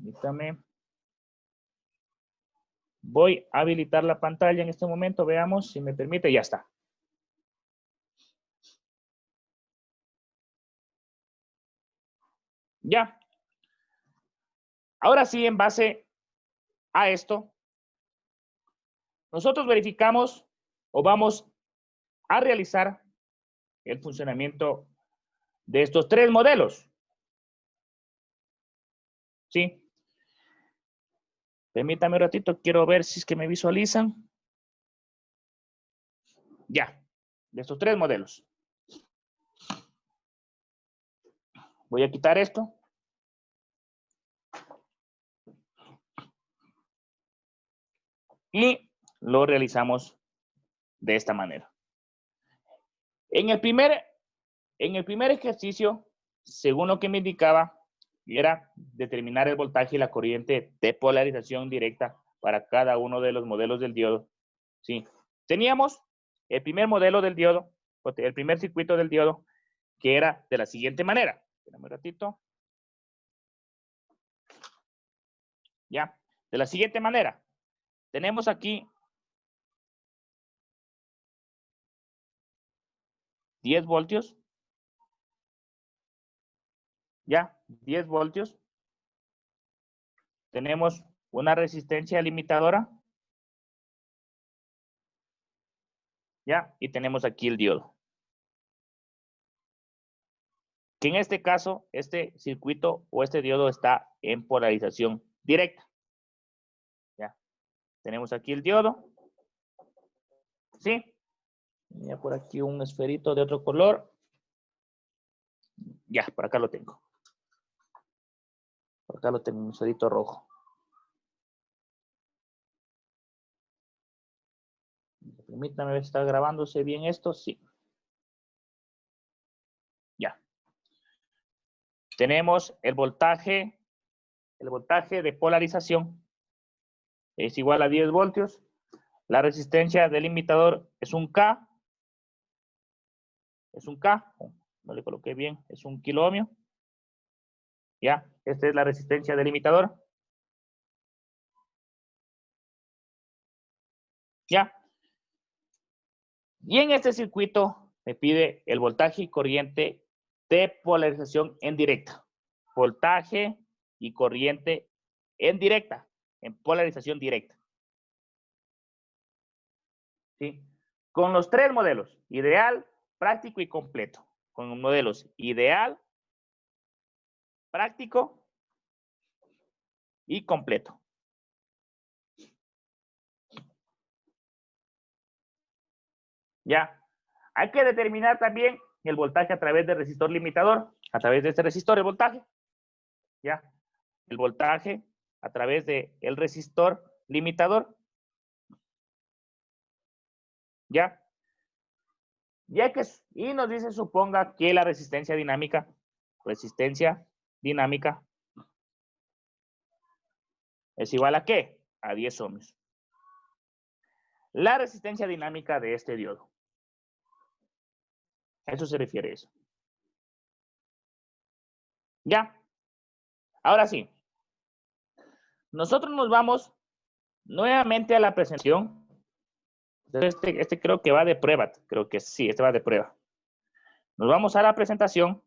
Permítame. Voy a habilitar la pantalla en este momento. Veamos si me permite. Ya está. Ya. Ahora sí, en base a esto, nosotros verificamos o vamos a realizar el funcionamiento de estos tres modelos. ¿Sí? Permítame un ratito, quiero ver si es que me visualizan. Ya, de estos tres modelos. Voy a quitar esto. Y lo realizamos de esta manera. En el primer ejercicio, según lo que me indicaba, era determinar el voltaje y la corriente de polarización directa para cada uno de los modelos del diodo. ¿Sí? Teníamos el primer modelo del diodo, el primer circuito del diodo, que era de la siguiente manera. Espérame un ratito. Ya, de la siguiente manera. Tenemos aquí 10 voltios. Ya, 10 voltios. Tenemos una resistencia limitadora. Ya, y tenemos aquí el diodo. Que en este caso, este circuito o este diodo está en polarización directa. Ya, tenemos aquí el diodo. ¿Sí? Ya por aquí un esferito de otro color. Ya, por acá lo tengo. Por acá lo tengo, un esferito rojo. Permítame ver si está grabándose bien esto. Sí. Ya. Tenemos el voltaje de polarización es igual a 10 voltios. La resistencia del limitador es un K. Es un K. No le coloqué bien. Es un kilo ohmio. Ya. Esta es la resistencia del limitador. Ya. Y en este circuito me pide el voltaje y corriente de polarización en directa. Voltaje y corriente en directa, en polarización directa. ¿Sí? Con los tres modelos, ideal, práctico y completo. Con los modelos ideal, práctico y completo. Ya. Hay que determinar también el voltaje a través del resistor limitador, a través de este resistor, el voltaje. Ya. El voltaje a través del resistor limitador. Ya. Y nos dice, suponga que la resistencia dinámica es igual a ¿qué? A 10 ohmios. La resistencia dinámica de este diodo. A eso se refiere eso. Ya. Ahora sí. Nosotros nos vamos nuevamente a la presentación. Este creo que va de prueba. Creo que sí, este va de prueba. Nos vamos a la presentación.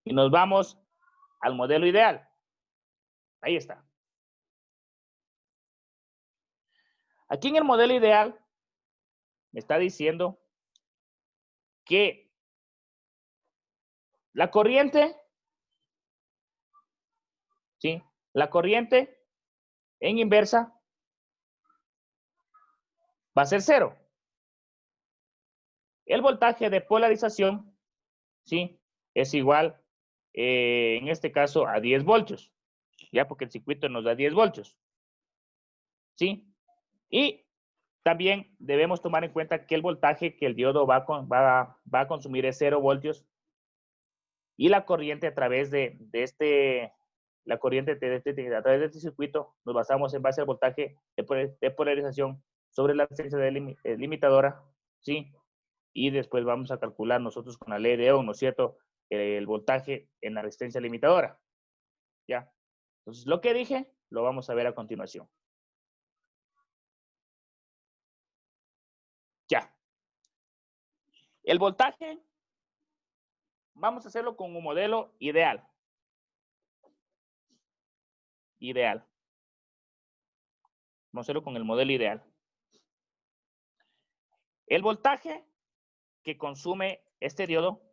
Y nos vamos al modelo ideal. Ahí está. Aquí en el modelo ideal me está diciendo que la corriente, ¿sí? La corriente en inversa va a ser 0. El voltaje de polarización, ¿sí? Es igual, en este caso, a 10 voltios. Ya, porque el circuito nos da 10 voltios. ¿Sí? Y también debemos tomar en cuenta que el voltaje que el diodo va a consumir es 0 voltios. Y la corriente a través de este la corriente a través de este circuito, nos basamos en base al voltaje de polarización sobre la resistencia limitadora, ¿sí? Y después vamos a calcular nosotros con la ley de Ohm, ¿no es cierto?, el voltaje en la resistencia limitadora, ¿ya? Entonces, lo que dije, lo vamos a ver a continuación. Ya. El voltaje, vamos a hacerlo con un modelo ideal. Ideal. Vamos a hacerlo con el modelo ideal. El voltaje que consume este diodo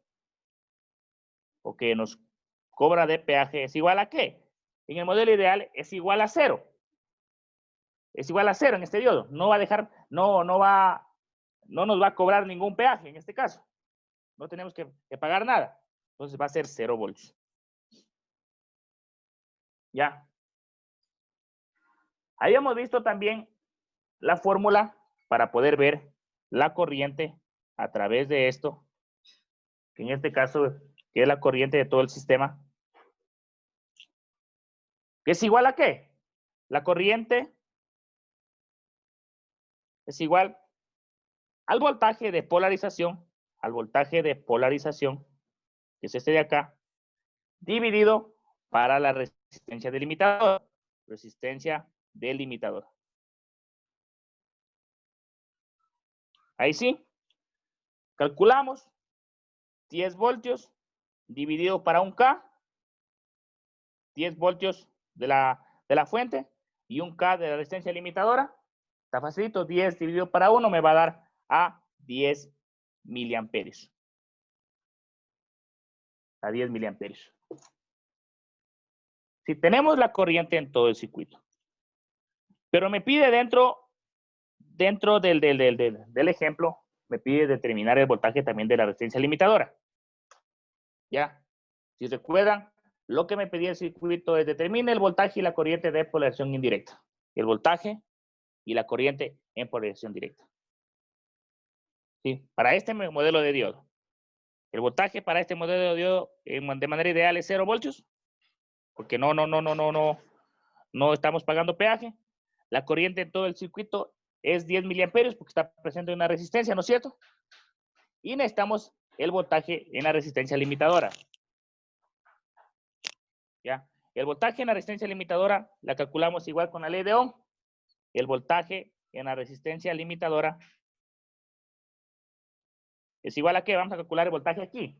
o que nos cobra de peaje es igual a ¿qué? En el modelo ideal es igual a 0. Es igual a 0 en este diodo. No va a dejar, no nos va a cobrar ningún peaje en este caso. No tenemos que pagar nada. Entonces va a ser 0 voltios. Ya. Habíamos visto también la fórmula para poder ver la corriente a través de esto, que en este caso que es la corriente de todo el sistema, que es igual a ¿qué? La corriente es igual al voltaje de polarización, que es este de acá, dividido para la resistencia delimitadora. Resistencia delimitadora. Ahí sí. Calculamos 10 voltios dividido para un K, 10 voltios de la fuente y un K de la resistencia limitadora. Está facilito, 10 dividido para 1 me va a dar a 10 miliamperios. A 10 miliamperios. Si tenemos la corriente en todo el circuito, pero me pide dentro del ejemplo, me pide determinar el voltaje también de la resistencia limitadora. ¿Ya? Si recuerdan, lo que me pedía el circuito es determine el voltaje y la corriente de polarización indirecta. El voltaje y la corriente en polarización directa. ¿Sí? Para este modelo de diodo. El voltaje para este modelo de diodo de manera ideal es 0 voltios, porque no estamos pagando peaje. La corriente en todo el circuito es 10 miliamperios porque está presente una resistencia, ¿no es cierto? Y necesitamos el voltaje en la resistencia limitadora. ¿Ya? El voltaje en la resistencia limitadora la calculamos igual con la ley de Ohm. El voltaje en la resistencia limitadora es igual a ¿qué? Vamos a calcular el voltaje aquí.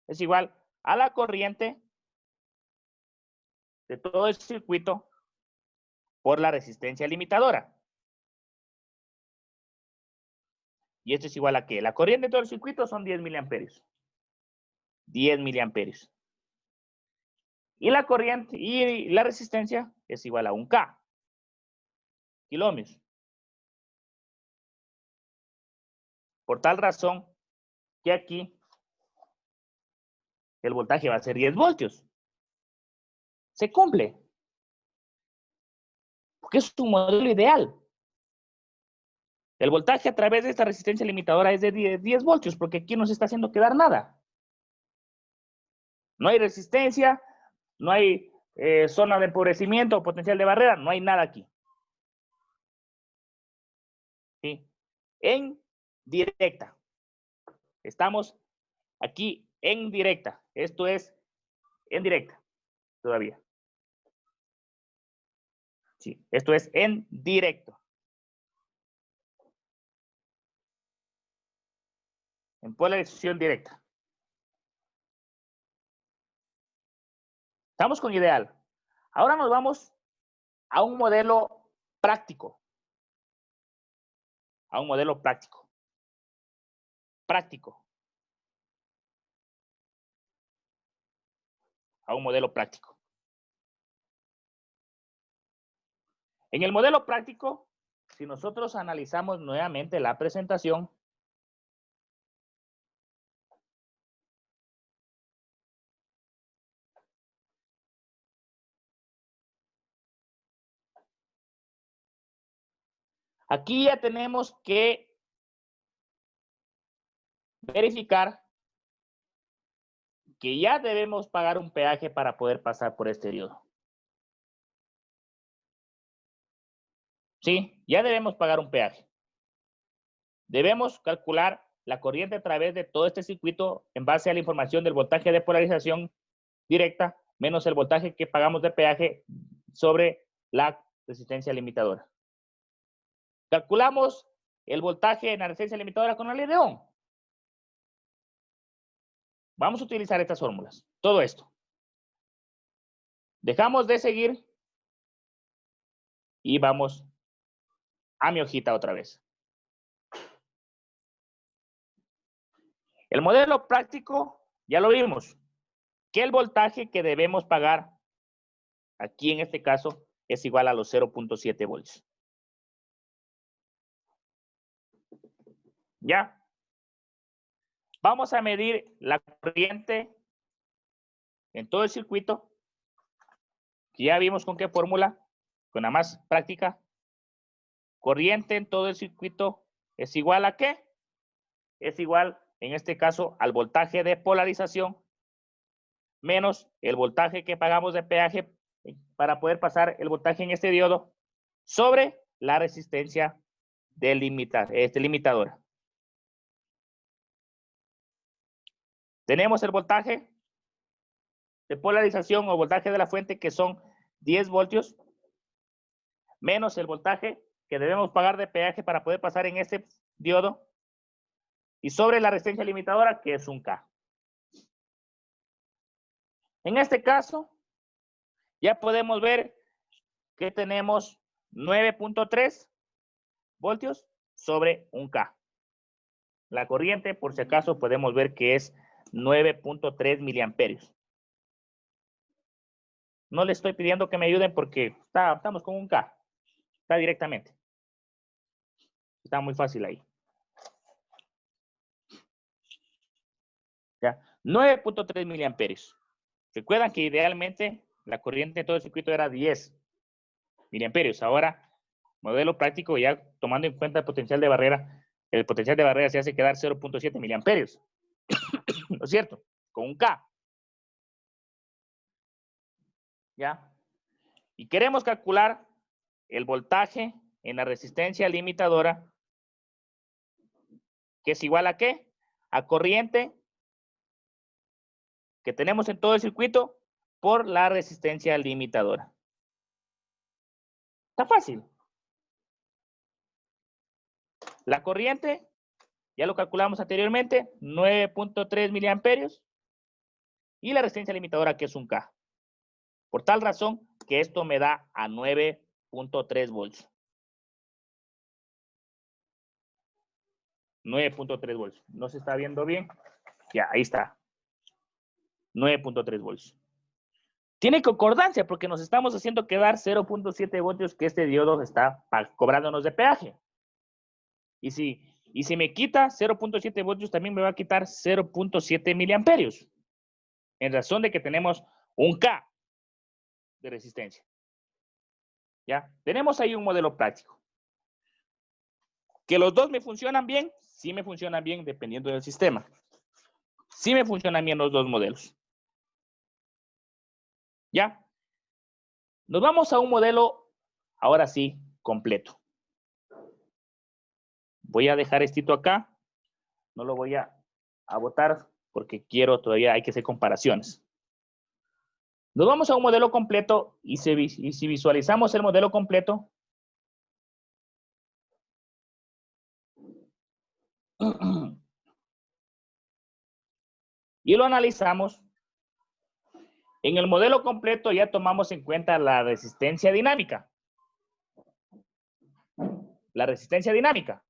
Es igual a la corriente de todo el circuito por la resistencia limitadora. Y esto es igual a ¿qué? La corriente de todo el circuito son 10 miliamperios. 10 miliamperios. Y la corriente y la resistencia es igual a un K. Kilómetros. Por tal razón que aquí el voltaje va a ser 10 voltios. Se cumple. Porque es un modelo ideal. El voltaje a través de esta resistencia limitadora es de 10 voltios, porque aquí no se está haciendo quedar nada. No hay resistencia, no hay zona de empobrecimiento o potencial de barrera, no hay nada aquí. ¿Sí? En directa. Estamos aquí en directa. Esto es en directa todavía. Sí, esto es en directo. En polarización directa. Estamos con ideal. Ahora nos vamos a un modelo práctico. A un modelo práctico. Práctico. A un modelo práctico. En el modelo práctico, si nosotros analizamos nuevamente la presentación, aquí ya tenemos que verificar que ya debemos pagar un peaje para poder pasar por este diodo. Sí, ya debemos pagar un peaje. Debemos calcular la corriente a través de todo este circuito en base a la información del voltaje de polarización directa menos el voltaje que pagamos de peaje sobre la resistencia limitadora. Calculamos el voltaje en la resistencia limitadora con la ley de Ohm. Vamos a utilizar estas fórmulas. Todo esto. Dejamos de seguir y vamos a mi hojita otra vez. El modelo práctico ya lo vimos. Que el voltaje que debemos pagar aquí en este caso es igual a los 0.7 volts. ¿Ya? Vamos a medir la corriente en todo el circuito, que ya vimos con qué fórmula, con la más práctica. Corriente en todo el circuito es igual a ¿qué? Es igual, en este caso, al voltaje de polarización menos el voltaje que pagamos de peaje para poder pasar el voltaje en este diodo sobre la resistencia del limitadora. Tenemos el voltaje de polarización o voltaje de la fuente que son 10 voltios menos el voltaje que debemos pagar de peaje para poder pasar en este diodo y sobre la resistencia limitadora que es un K. En este caso ya podemos ver que tenemos 9.3 voltios sobre un K. La corriente, por si acaso, podemos ver que es 9.3 miliamperios. No le estoy pidiendo que me ayuden porque estamos con un K. Está directamente. Está muy fácil ahí. ¿Ya? 9.3 miliamperios. Recuerdan que idealmente la corriente en todo el circuito era 10 miliamperios. Ahora, modelo práctico, ya tomando en cuenta el potencial de barrera se hace quedar 0.7 miliamperios. ¿No es cierto? Con un K. ¿Ya? Y queremos calcular el voltaje en la resistencia limitadora, que es igual a ¿qué? A corriente que tenemos en todo el circuito por la resistencia limitadora. Está fácil. La corriente, ya lo calculamos anteriormente, 9.3 miliamperios. Y la resistencia limitadora, que es un K. Por tal razón que esto me da a 9.3 volts. 9.3 volts. ¿No se está viendo bien? Ya, ahí está. 9.3 volts. Tiene concordancia porque nos estamos haciendo quedar 0.7 voltios que este diodo está cobrándonos de peaje. Y si me quita 0.7 voltios, también me va a quitar 0.7 miliamperios. En razón de que tenemos un K de resistencia. ¿Ya? Tenemos ahí un modelo práctico. ¿Que los dos me funcionan bien? Sí me funcionan bien dependiendo del sistema. Sí me funcionan bien los dos modelos. ¿Ya? Nos vamos a un modelo, ahora sí, completo. Voy a dejar esto acá. No lo voy a botar porque todavía hay que hacer comparaciones. Nos vamos a un modelo completo y si visualizamos el modelo completo, y lo analizamos, en el modelo completo ya tomamos en cuenta la resistencia dinámica. La resistencia dinámica.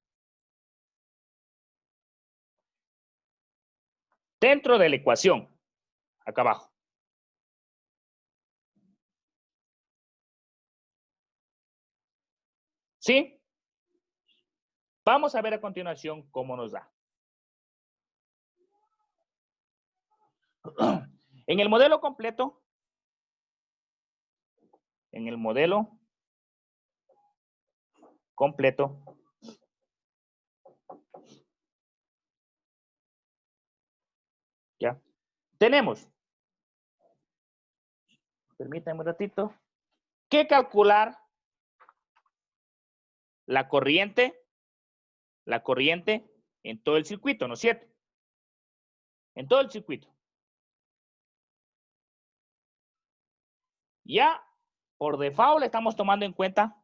Dentro de la ecuación, acá abajo. ¿Sí? Vamos a ver a continuación cómo nos da. En el modelo completo, ¿ya? tenemos, permítanme un ratito, que calcular la corriente en todo el circuito, ¿no es cierto? En todo el circuito. Ya por default estamos tomando en cuenta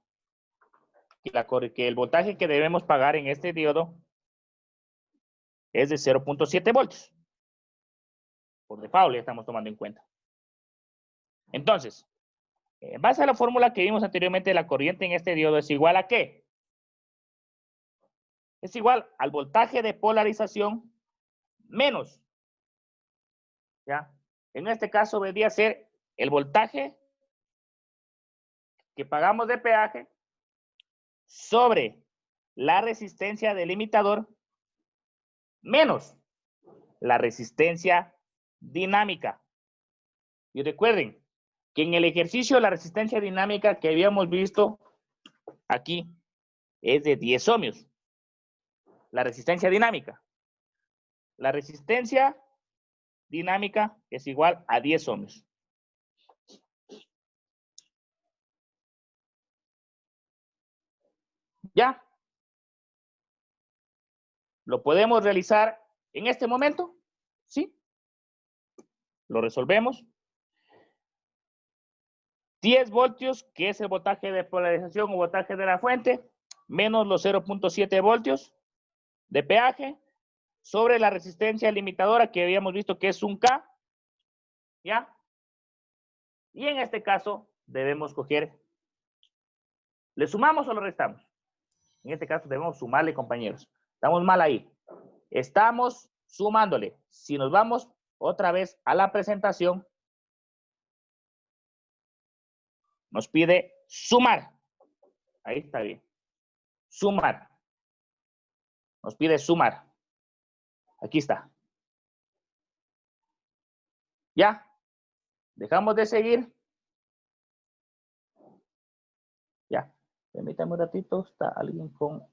que el voltaje que debemos pagar en este diodo es de 0.7 voltios. Por default estamos tomando en cuenta. Entonces, en base a la fórmula que vimos anteriormente, la corriente en este diodo es igual a ¿qué? Es igual al voltaje de polarización menos, ¿ya? En este caso debería ser el voltaje que pagamos de peaje sobre la resistencia del limitador menos la resistencia dinámica. Y recuerden que en el ejercicio la resistencia dinámica que habíamos visto aquí es de 10 ohmios. La resistencia dinámica. La resistencia dinámica es igual a 10 ohmios. ¿Ya? ¿Lo podemos realizar en este momento? ¿Sí? Lo resolvemos. 10 voltios, que es el voltaje de polarización o voltaje de la fuente, menos los 0.7 voltios de peaje, sobre la resistencia limitadora que habíamos visto que es un K, ¿ya? Y en este caso debemos coger, ¿le sumamos o lo restamos? En este caso debemos sumarle, compañeros. Estamos mal ahí. Estamos sumándole. Si nos vamos otra vez a la presentación, nos pide sumar. Ahí está bien. Sumar. Nos pide sumar. Aquí está. Ya. Dejamos de seguir. Ya. Permítame un ratito. Está alguien con...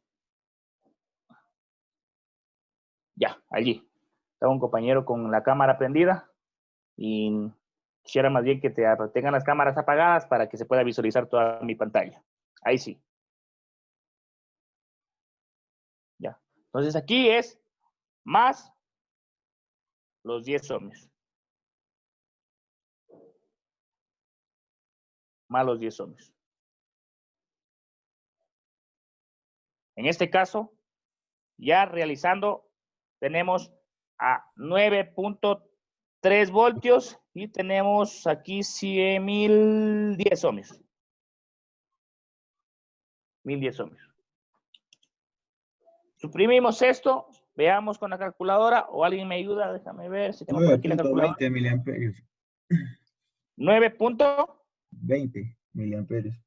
Ya, allí. Está un compañero con la cámara prendida. Y quisiera más bien que tengan las cámaras apagadas para que se pueda visualizar toda mi pantalla. Ahí sí. Ya. Entonces aquí es más los 10 ohmios. Más los 10 ohmios. En este caso, ya realizando, tenemos a 9.3 voltios y tenemos aquí 1010 ohmios. 1010 ohmios. Suprimimos esto, veamos con la calculadora o alguien me ayuda, déjame ver si tengo por aquí la calculadora. 9.20 miliamperios. 9.20 miliamperios.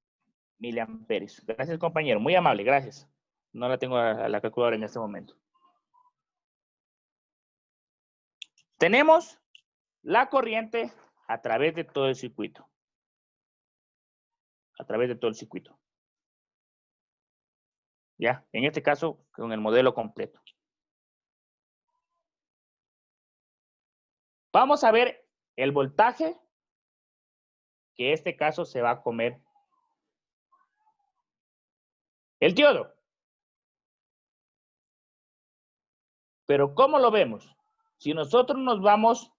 miliamperios. Gracias, compañero. Muy amable, gracias. No la tengo a la calculadora en este momento. Tenemos la corriente a través de todo el circuito. A través de todo el circuito. Ya, en este caso, con el modelo completo. Vamos a ver el voltaje que en este caso se va a comer el diodo. Pero ¿cómo lo vemos? Si nosotros nos vamos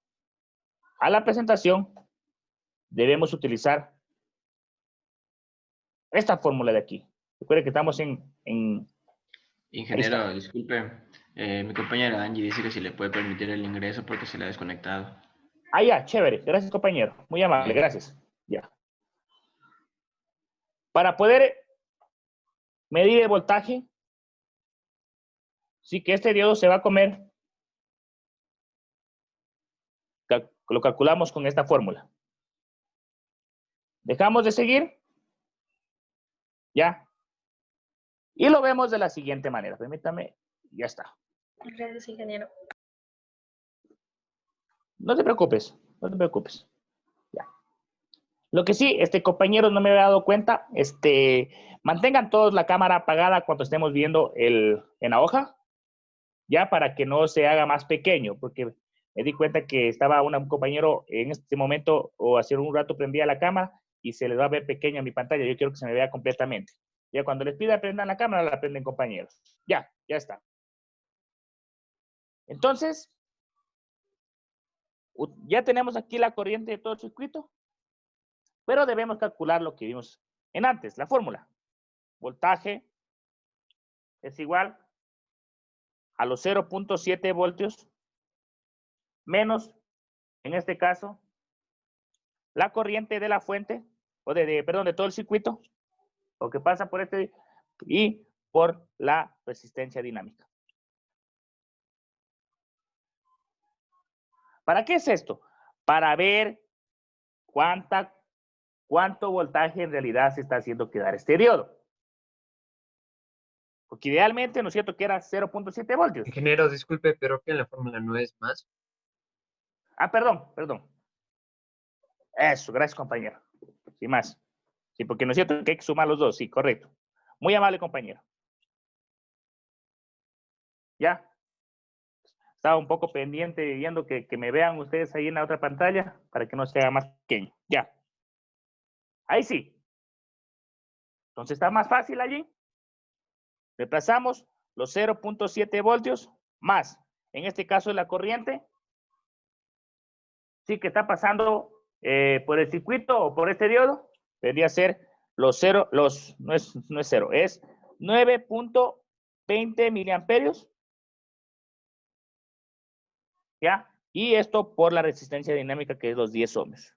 a la presentación, debemos utilizar esta fórmula de aquí. Recuerden que estamos en... Ingeniero, disculpe, mi compañera Angie dice que si le puede permitir el ingreso porque se le ha desconectado. Ah, ya, chévere. Gracias, compañero. Muy amable, gracias. Ya. Para poder medir el voltaje, sí que este diodo se va a comer, lo calculamos con esta fórmula. Dejamos de seguir. Ya. Y lo vemos de la siguiente manera. Permítame. Ya está. Gracias, ingeniero. No te preocupes. No te preocupes. Ya. Lo que sí, compañeros, no me había dado cuenta. Mantengan todos la cámara apagada cuando estemos viendo en la hoja. Ya, para que no se haga más pequeño. Porque me di cuenta que estaba un compañero en este momento o hace un rato prendía la cámara y se les va a ver pequeña mi pantalla. Yo quiero que se me vea completamente. Ya cuando les pida prendan la cámara, la prenden compañeros. Ya está. Entonces, ya tenemos aquí la corriente de todo el circuito, pero debemos calcular lo que vimos en antes, la fórmula. Voltaje es igual a los 0.7 voltios menos, en este caso, la corriente de la fuente, o perdón, de todo el circuito, o que pasa por este, y por la resistencia dinámica. ¿Para qué es esto? Para ver cuánto voltaje en realidad se está haciendo quedar este diodo. Porque idealmente, ¿no es cierto?, que era 0.7 voltios. Ingeniero, disculpe, pero que en la fórmula no es más. Ah, perdón. Eso, gracias, compañero. Sin más. Sí, porque no es cierto que hay que sumar los dos. Sí, correcto. Muy amable, compañero. Ya. Estaba un poco pendiente viendo que me vean ustedes ahí en la otra pantalla para que no se haga más pequeño. Ya. Ahí sí. Entonces está más fácil allí. Reemplazamos los 0.7 voltios más, en este caso, la corriente. Sí, que está pasando por el circuito o por este diodo. Debería ser no es 0, es 9.20 miliamperios. ¿Ya? Y esto por la resistencia dinámica, que es los 10 ohms.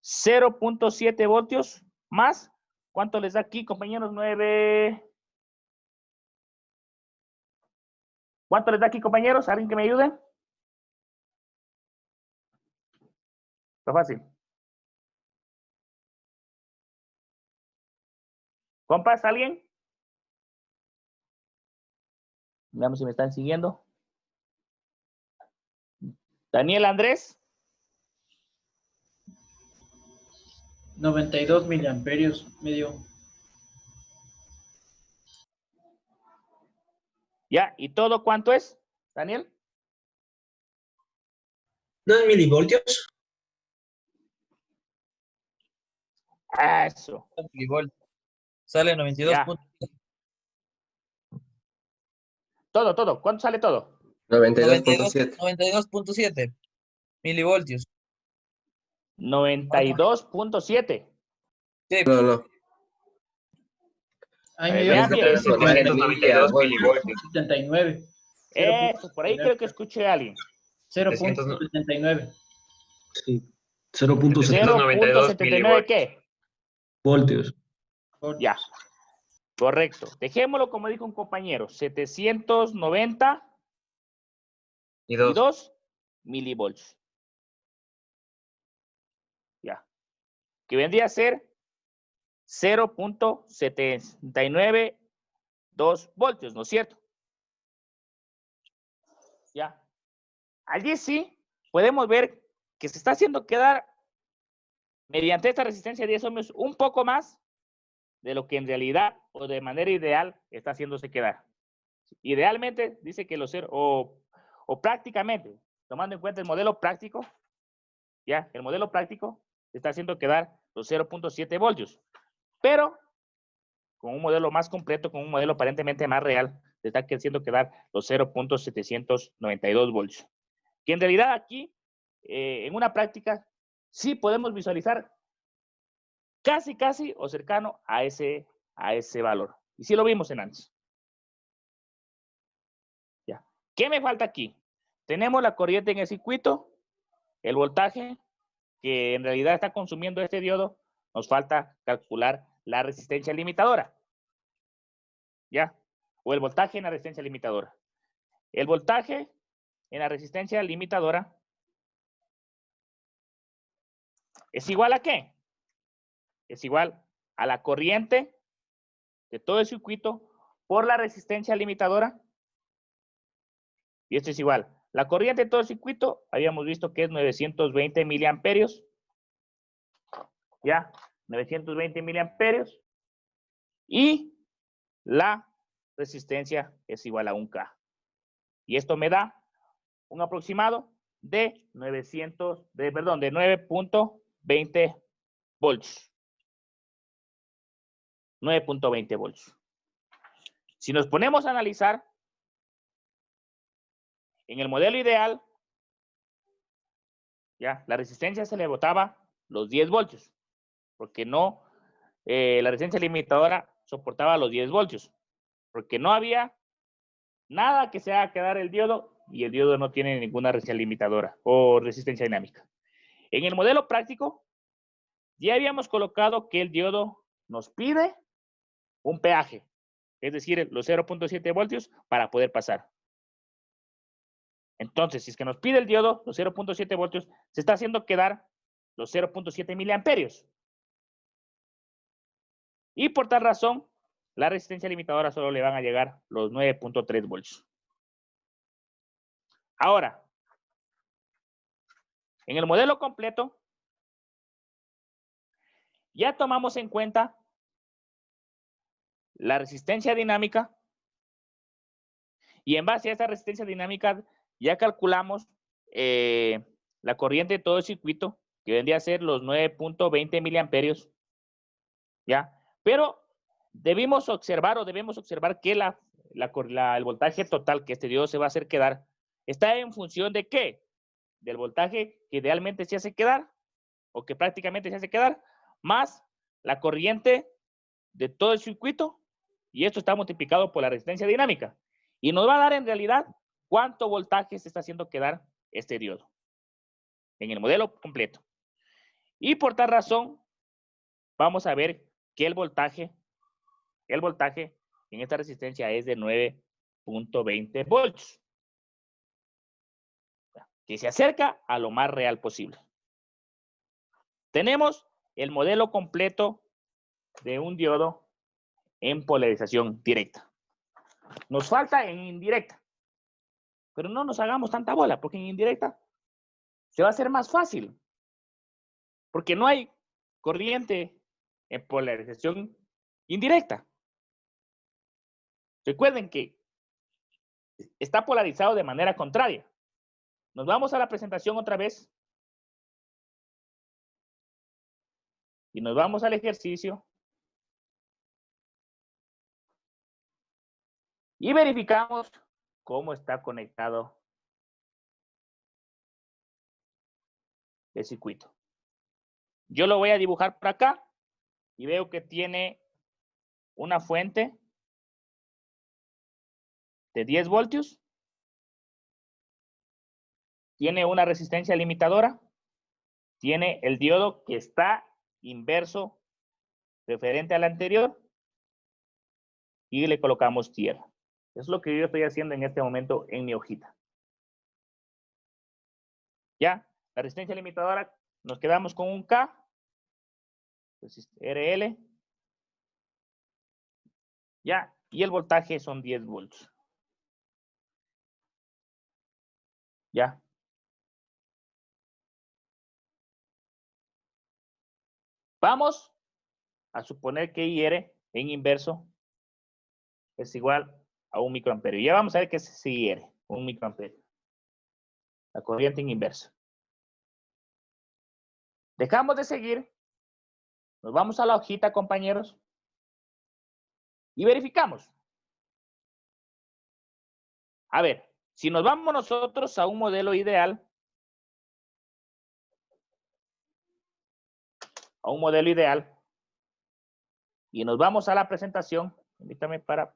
0.7 voltios más. ¿Cuánto les da aquí, compañeros? 9. ¿Cuánto les da aquí, compañeros? ¿Alguien que me ayude? Está fácil. ¿Compas, alguien? Veamos si me están siguiendo. Daniel Andrés. 92 miliamperios, medio. Ya, ¿y todo cuánto es, Daniel? 2 milivoltios. Eso. Sale 92. Todo. ¿Cuánto sale todo? 92.7. 92.7 milivoltios. 92.7. Sí. No. Ahí Vean me dio bien. 92 milivoltios. 79. Eso, por ahí creo que escuché a alguien. 0.79. Sí. 0.792 0.79 ¿qué? voltios. Ya, correcto. Dejémoslo como dijo un compañero, 792 milivolts. Ya. Que vendría a ser 0.792 voltios, ¿no es cierto? Ya. Allí sí podemos ver que se está haciendo quedar mediante esta resistencia de 10 ohms un poco más de lo que en realidad o de manera ideal está haciéndose quedar. Idealmente dice que los 0 o prácticamente, tomando en cuenta el modelo práctico, ya, el modelo práctico está haciendo quedar los 0.7 voltios, pero con un modelo más completo, con un modelo aparentemente más real, se está haciendo quedar los 0.792 voltios. Que en realidad aquí, en una práctica, sí podemos visualizar casi o cercano a ese valor. Y sí lo vimos en antes. Ya. ¿Qué me falta aquí? Tenemos la corriente en el circuito, el voltaje que en realidad está consumiendo este diodo. Nos falta calcular la resistencia limitadora. ¿Ya? O el voltaje en la resistencia limitadora. El voltaje en la resistencia limitadora es igual a ¿qué? Es igual a la corriente de todo el circuito por la resistencia limitadora. Y esto es igual. La corriente de todo el circuito, habíamos visto que es 920 miliamperios. Ya, 920 miliamperios. Y la resistencia es igual a 1K. Y esto me da un aproximado de 9.20 volts. 9.20 volts. Si nos ponemos a analizar, en el modelo ideal, ya, la resistencia se le botaba los 10 voltios, porque no, la resistencia limitadora soportaba los 10 voltios, porque no había nada que se haga quedar el diodo y el diodo no tiene ninguna resistencia limitadora o resistencia dinámica. En el modelo práctico, ya habíamos colocado que el diodo nos pide un peaje, es decir, los 0.7 voltios para poder pasar. Entonces, si es que nos pide el diodo, los 0.7 voltios, se está haciendo quedar los 0.7 miliamperios. Y por tal razón, la resistencia limitadora solo le van a llegar los 9.3 voltios. Ahora, en el modelo completo, ya tomamos en cuenta la resistencia dinámica y en base a esa resistencia dinámica ya calculamos la corriente de todo el circuito, que vendría a ser los 9.20 miliamperios, ¿ya? Pero debemos observar que el voltaje total que este diodo se va a hacer quedar está en función de ¿qué? Del voltaje que idealmente se hace quedar o que prácticamente se hace quedar, más la corriente de todo el circuito, y esto está multiplicado por la resistencia dinámica. Y nos va a dar en realidad cuánto voltaje se está haciendo quedar este diodo en el modelo completo. Y por tal razón, vamos a ver que el voltaje en esta resistencia es de 9.20 volts, que se acerca a lo más real posible. Tenemos el modelo completo de un diodo en polarización directa. Nos falta en indirecta, pero no nos hagamos tanta bola, porque en indirecta se va a hacer más fácil, porque no hay corriente en polarización indirecta. Recuerden que está polarizado de manera contraria. Nos vamos a la presentación otra vez y nos vamos al ejercicio y verificamos cómo está conectado el circuito. Yo lo voy a dibujar por acá y veo que tiene una fuente de 10 voltios, tiene una resistencia limitadora, tiene el diodo que está inverso referente al anterior y le colocamos tierra. Es lo que yo estoy haciendo en este momento en mi hojita. Ya, la resistencia limitadora, nos quedamos con un K, RL, ya, y el voltaje son 10 volts. Ya. Vamos a suponer que IR en inverso es igual a 1 microamperio. Ya vamos a ver qué es IR, 1 microamperio. La corriente en inverso. Dejamos de seguir. Nos vamos a la hojita, compañeros. Y verificamos. A ver, si nos vamos nosotros a un modelo ideal, y nos vamos a la presentación, permítame para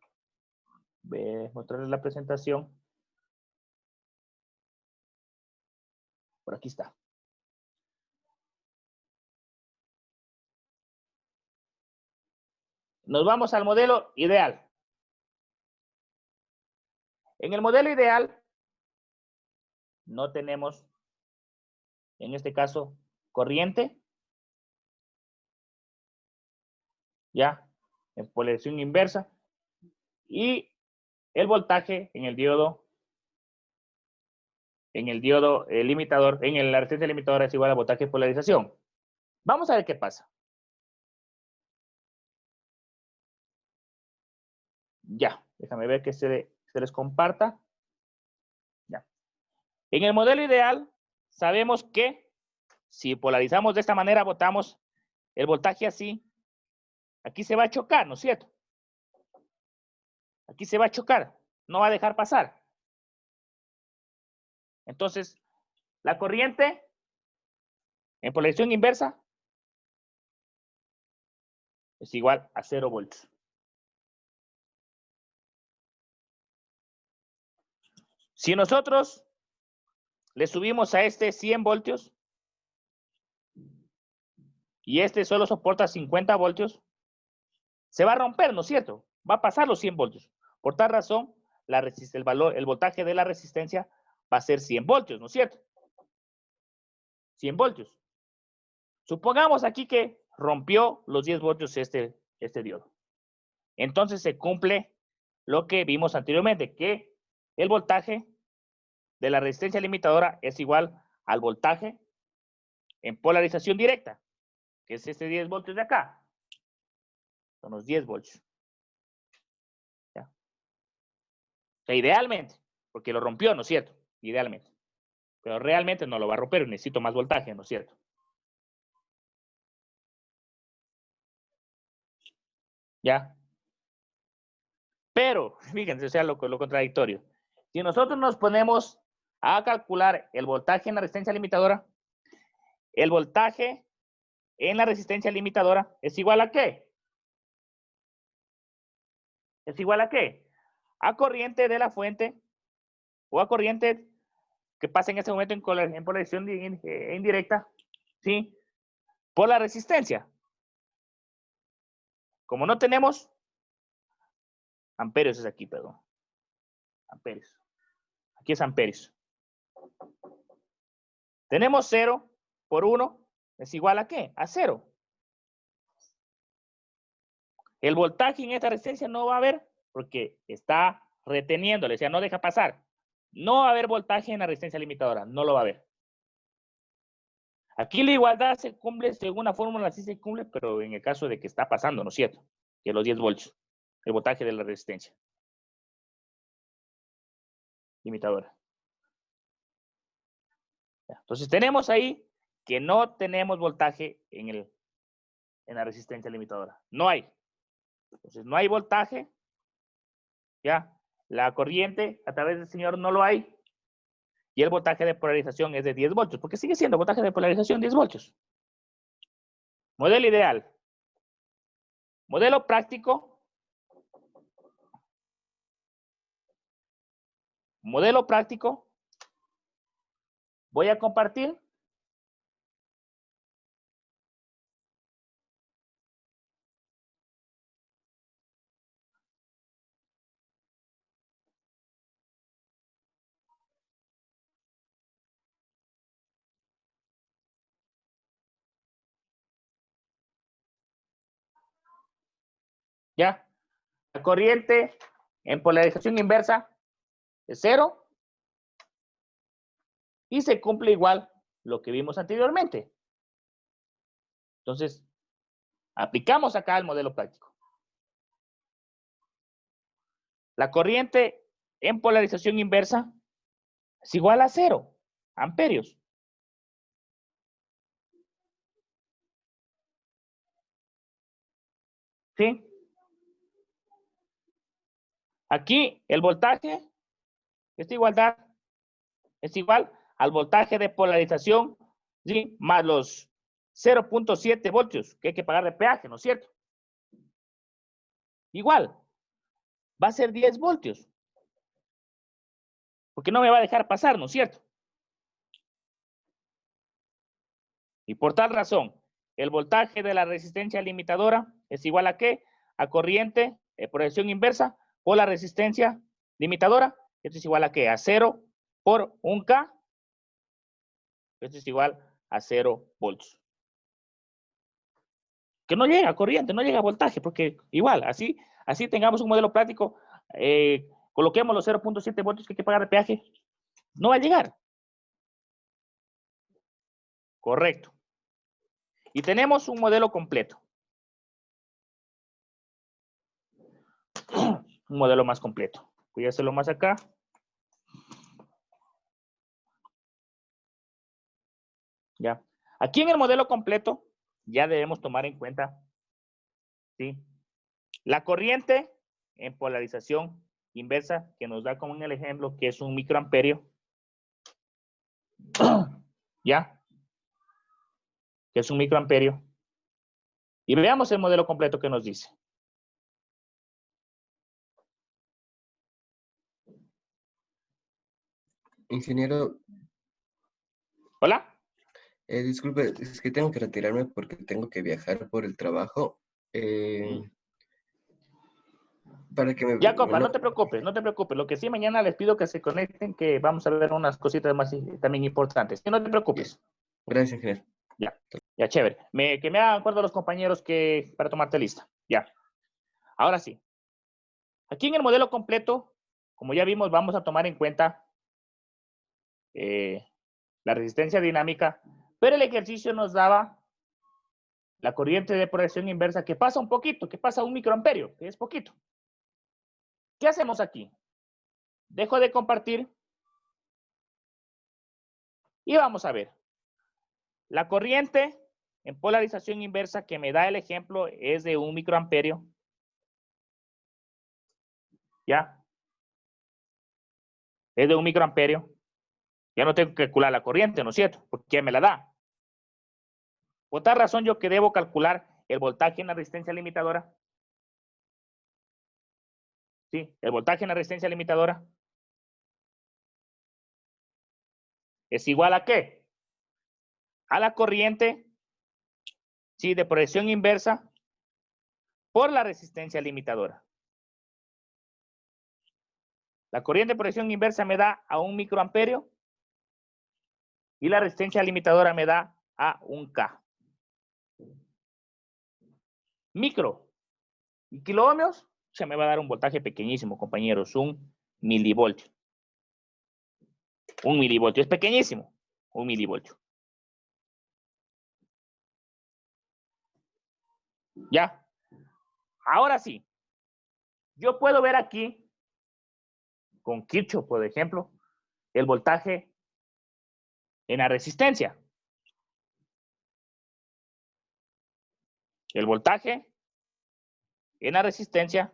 mostrarles la presentación. Por aquí está. Nos vamos al modelo ideal. En el modelo ideal no tenemos, en este caso, corriente. Ya, en polarización inversa. Y el voltaje en el diodo limitador, la resistencia limitadora es igual a voltaje de polarización. Vamos a ver qué pasa. Ya, déjame ver que se les comparta. Ya. En el modelo ideal, sabemos que si polarizamos de esta manera, botamos el voltaje así, aquí se va a chocar, ¿no es cierto? Aquí se va a chocar, no va a dejar pasar. Entonces, la corriente en polarización inversa es igual a 0 voltios. Si nosotros le subimos a este 100 voltios y este solo soporta 50 voltios, se va a romper, ¿no es cierto? Va a pasar los 100 voltios. Por tal razón, el voltaje de la resistencia va a ser 100 voltios, ¿no es cierto? 100 voltios. Supongamos aquí que rompió los 10 voltios este diodo. Entonces se cumple lo que vimos anteriormente, que el voltaje de la resistencia limitadora es igual al voltaje en polarización directa, que es este 10 voltios de acá. Son los 10 voltios. ¿Ya? O sea, idealmente, porque lo rompió, ¿no es cierto? Idealmente. Pero realmente no lo va a romper, necesito más voltaje, ¿no es cierto? ¿Ya? Pero, fíjense, o sea, lo contradictorio. Si nosotros nos ponemos a calcular el voltaje en la resistencia limitadora, el voltaje en la resistencia limitadora es igual a ¿qué? ¿Es igual a qué? A corriente de la fuente o a corriente que pasa en este momento en polarización indirecta, ¿sí? Por la resistencia. Como no tenemos amperios, es aquí, perdón. Amperios. Aquí es amperios. Tenemos 0 por 1 es igual a ¿qué? A 0. El voltaje en esta resistencia no va a haber porque está reteniéndole, o sea, no deja pasar. No va a haber voltaje en la resistencia limitadora, no lo va a haber. Aquí la igualdad se cumple, según una fórmula sí se cumple, pero en el caso de que está pasando, ¿no es cierto? Que los 10 voltios, el voltaje de la resistencia limitadora. Entonces tenemos ahí que no tenemos voltaje en la resistencia limitadora. No hay. Entonces no hay voltaje. ¿Ya? La corriente a través del señor no lo hay. Y el voltaje de polarización es de 10 voltios, porque sigue siendo voltaje de polarización 10 voltios. Modelo ideal. Modelo práctico. Modelo práctico. Voy a compartir. ¿Ya? La corriente en polarización inversa es 0. Y se cumple igual lo que vimos anteriormente. Entonces, aplicamos acá el modelo práctico. La corriente en polarización inversa es igual a 0 amperios. ¿Sí? Aquí el voltaje, esta igualdad, es igual al voltaje de polarización, ¿sí? Más los 0.7 voltios que hay que pagar de peaje, ¿no es cierto? Igual, va a ser 10 voltios. Porque no me va a dejar pasar, ¿no es cierto? Y por tal razón, el voltaje de la resistencia limitadora es igual a ¿qué? A corriente de polarización inversa por la resistencia limitadora. Esto es igual a ¿qué? A 0 por 1K. Esto es igual a 0 voltios. Que no llega corriente, no llega voltaje, porque igual, así tengamos un modelo práctico, coloquemos los 0.7 voltios que hay que pagar de peaje, no va a llegar. Correcto. Y tenemos un modelo completo. Un modelo más completo. Voy a hacerlo más acá. Ya. Aquí en el modelo completo ya debemos tomar en cuenta, ¿sí?, la corriente en polarización inversa que nos da como en el ejemplo que es un microamperio. ¿Ya? Que es un microamperio. Y veamos el modelo completo que nos dice. Ingeniero, ¿Hola? disculpe, es que tengo que retirarme porque tengo que viajar por el trabajo. Para que Ya, compa, no- no te preocupes, no te preocupes. Lo que sí, mañana les pido que se conecten, que vamos a ver unas cositas más también importantes. Que no te preocupes. Gracias, ingeniero. Ya, ya, chévere. Que me hagan acuerdo a los compañeros que para tomarte lista. Ya. Ahora sí. Aquí en el modelo completo, como ya vimos, vamos a tomar en cuenta la resistencia dinámica, pero el ejercicio nos daba la corriente de proyección inversa que pasa un poquito, que pasa un microamperio, que es poquito. ¿Qué hacemos aquí? Dejo de compartir y vamos a ver. La corriente en polarización inversa que me da el ejemplo es de un microamperio. ¿Ya? Es de un microamperio. Ya no tengo que calcular la corriente, ¿no es cierto? Porque me la da. Por tal razón, yo que debo calcular el voltaje en la resistencia limitadora. ¿Sí? El voltaje en la resistencia limitadora es igual a ¿qué? A la corriente, ¿sí?, de proyección inversa por la resistencia limitadora. La corriente de proyección inversa me da a un microamperio y la resistencia limitadora me da a un K. Micro y kiloohmios se me va a dar un voltaje pequeñísimo, compañeros, un milivoltio. Un milivoltio es pequeñísimo, un milivoltio. ¿Ya? Ahora sí, yo puedo ver aquí, con Kirchhoff, por ejemplo, el voltaje en la resistencia. El voltaje en la resistencia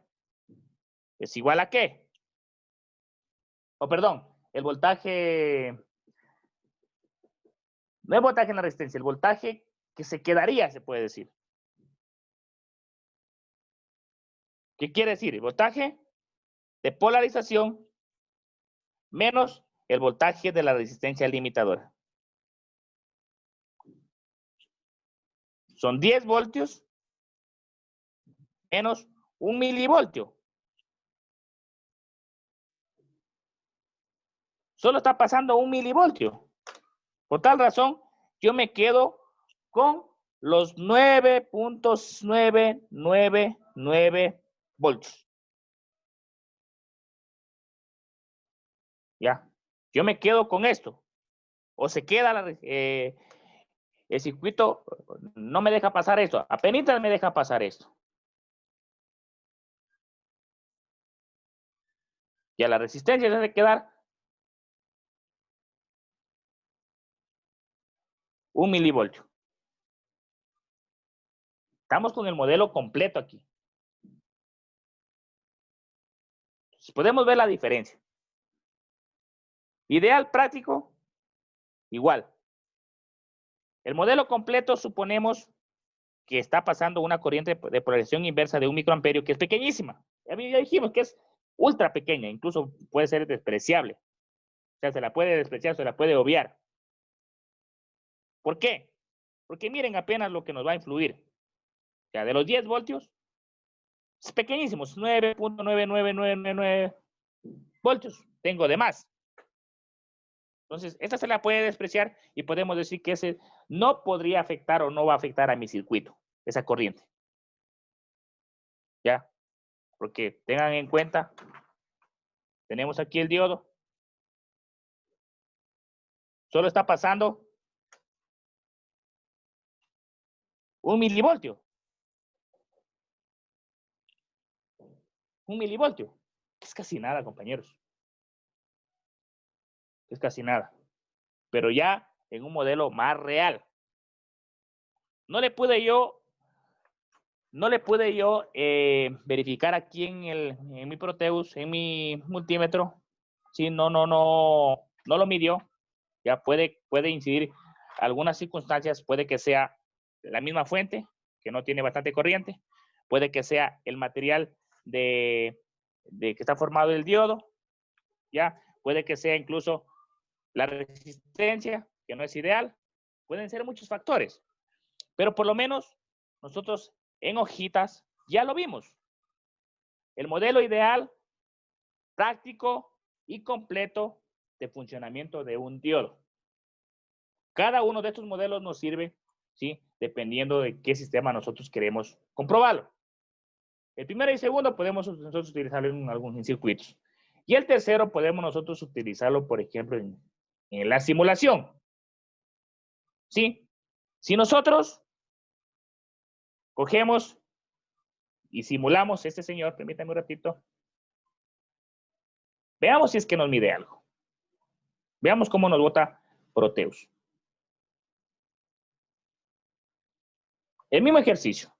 es igual a ¿qué? Oh, perdón, el voltaje, no es voltaje en la resistencia, el voltaje que se quedaría, se puede decir. ¿Qué quiere decir? El voltaje de polarización menos el voltaje de la resistencia limitadora. Son 10 voltios menos un milivoltio. Solo está pasando un milivoltio. Por tal razón, yo me quedo con los 9.999 voltios. Ya, yo me quedo con esto. O se queda el circuito, no me deja pasar esto. Apenas me deja pasar esto. Y a la resistencia se debe quedar un milivoltio. Estamos con el modelo completo aquí. Podemos ver la diferencia. Ideal práctico, igual. El modelo completo suponemos que está pasando una corriente de polarización inversa de un microamperio que es pequeñísima. Ya dijimos que es ultra pequeña, incluso puede ser despreciable. O sea, se la puede despreciar, se la puede obviar. ¿Por qué? Porque miren apenas lo que nos va a influir. O sea, de los 10 voltios, es pequeñísimo, 9.99999 voltios. Tengo de más. Entonces, esta se la puede despreciar y podemos decir que ese no podría afectar o no va a afectar a mi circuito, esa corriente. ¿Ya? Porque tengan en cuenta, tenemos aquí el diodo. Solo está pasando un milivoltio. Un milivoltio. Es casi nada, compañeros. Es casi nada. Pero ya en un modelo más real. No le pude yo verificar aquí en mi Proteus, en mi multímetro. Sí, no lo midió. Ya puede incidir algunas circunstancias, puede que sea la misma fuente, que no tiene bastante corriente, puede que sea el material de que está formado el diodo, ya, puede que sea incluso la resistencia, que no es ideal, pueden ser muchos factores, pero por lo menos nosotros en hojitas ya lo vimos. El modelo ideal, práctico y completo de funcionamiento de un diodo. Cada uno de estos modelos nos sirve, ¿sí? Dependiendo de qué sistema nosotros queremos comprobarlo. El primero y segundo podemos nosotros utilizarlo en algunos circuitos. Y el tercero podemos nosotros utilizarlo, por ejemplo, en la simulación. ¿Sí? Si nosotros cogemos y simulamos este señor, permítame un ratito. Veamos si es que nos mide algo. Veamos cómo nos bota Proteus. El mismo ejercicio.